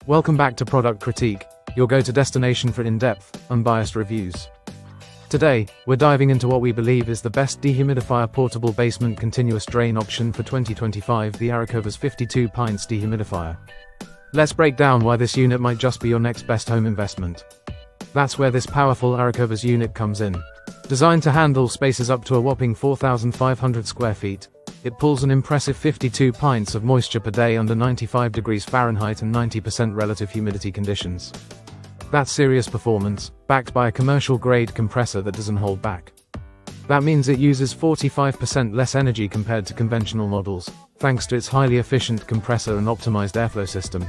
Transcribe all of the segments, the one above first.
Welcome back to Product Critique, your go-to destination for in-depth, unbiased reviews. Today, we're diving into what we believe is the best dehumidifier portable basement continuous drain option for 2025, the Arakova's 52 pints dehumidifier. Let's break down why this unit might just be your next best home investment. That's where this powerful Arakova's unit comes in. Designed to handle spaces up to a whopping 4,500 square feet, it pulls an impressive 52 pints of moisture per day under 95 degrees Fahrenheit and 90% relative humidity conditions. That's serious performance, backed by a commercial-grade compressor that doesn't hold back. That means it uses 45% less energy compared to conventional models, thanks to its highly efficient compressor and optimized airflow system.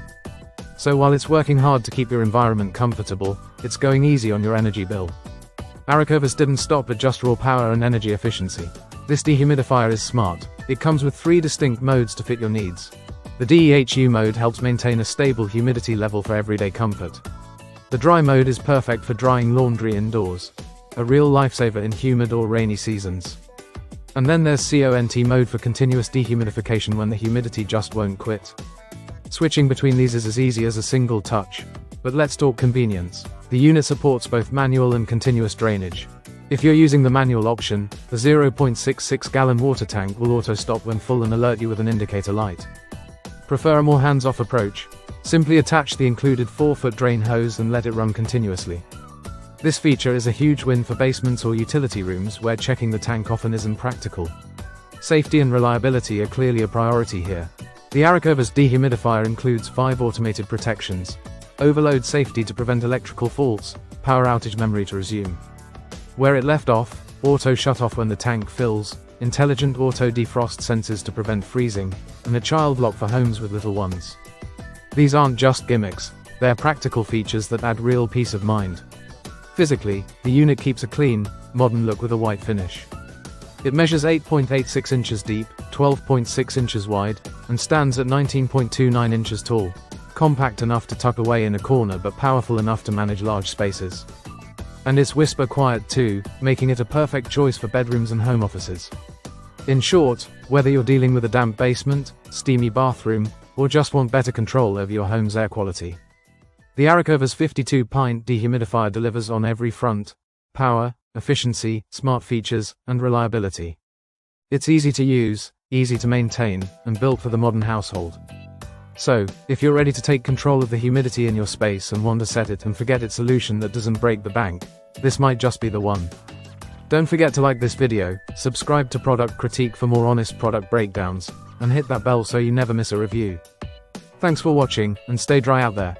So while it's working hard to keep your environment comfortable, it's going easy on your energy bill. Arakova's didn't stop at just raw power and energy efficiency. This dehumidifier is smart. It comes with 3 distinct modes to fit your needs. The DEHU mode helps maintain a stable humidity level for everyday comfort. The dry mode is perfect for drying laundry indoors, a real lifesaver in humid or rainy seasons. And then there's CONT mode for continuous dehumidification when the humidity just won't quit. Switching between these is as easy as a single touch. But let's talk convenience. The unit supports both manual and continuous drainage. If you're using the manual option, the 0.66-gallon water tank will auto-stop when full and alert you with an indicator light. Prefer a more hands-off approach? Simply attach the included 4-foot drain hose and let it run continuously. This feature is a huge win for basements or utility rooms where checking the tank often isn't practical. Safety and reliability are clearly a priority here. The Arakova's dehumidifier includes 5 automated protections: overload safety to prevent electrical faults, power outage memory to resume where it left off, auto shut off when the tank fills, intelligent auto defrost sensors to prevent freezing, and a child lock for homes with little ones. These aren't just gimmicks, they're practical features that add real peace of mind. Physically, the unit keeps a clean, modern look with a white finish. It measures 8.86 inches deep, 12.6 inches wide, and stands at 19.29 inches tall. Compact enough to tuck away in a corner but powerful enough to manage large spaces. And it's whisper quiet too, making it a perfect choice for bedrooms and home offices. In short, whether you're dealing with a damp basement, steamy bathroom, or just want better control over your home's air quality, the Arakova's 52-pint dehumidifier delivers on every front: power, efficiency, smart features, and reliability. It's easy to use, easy to maintain, and built for the modern household. So, if you're ready to take control of the humidity in your space and want to set it and forget it solution that doesn't break the bank, this might just be the one. Don't forget to like this video, subscribe to Product Critique for more honest product breakdowns, and hit that bell so you never miss a review. Thanks for watching, and stay dry out there.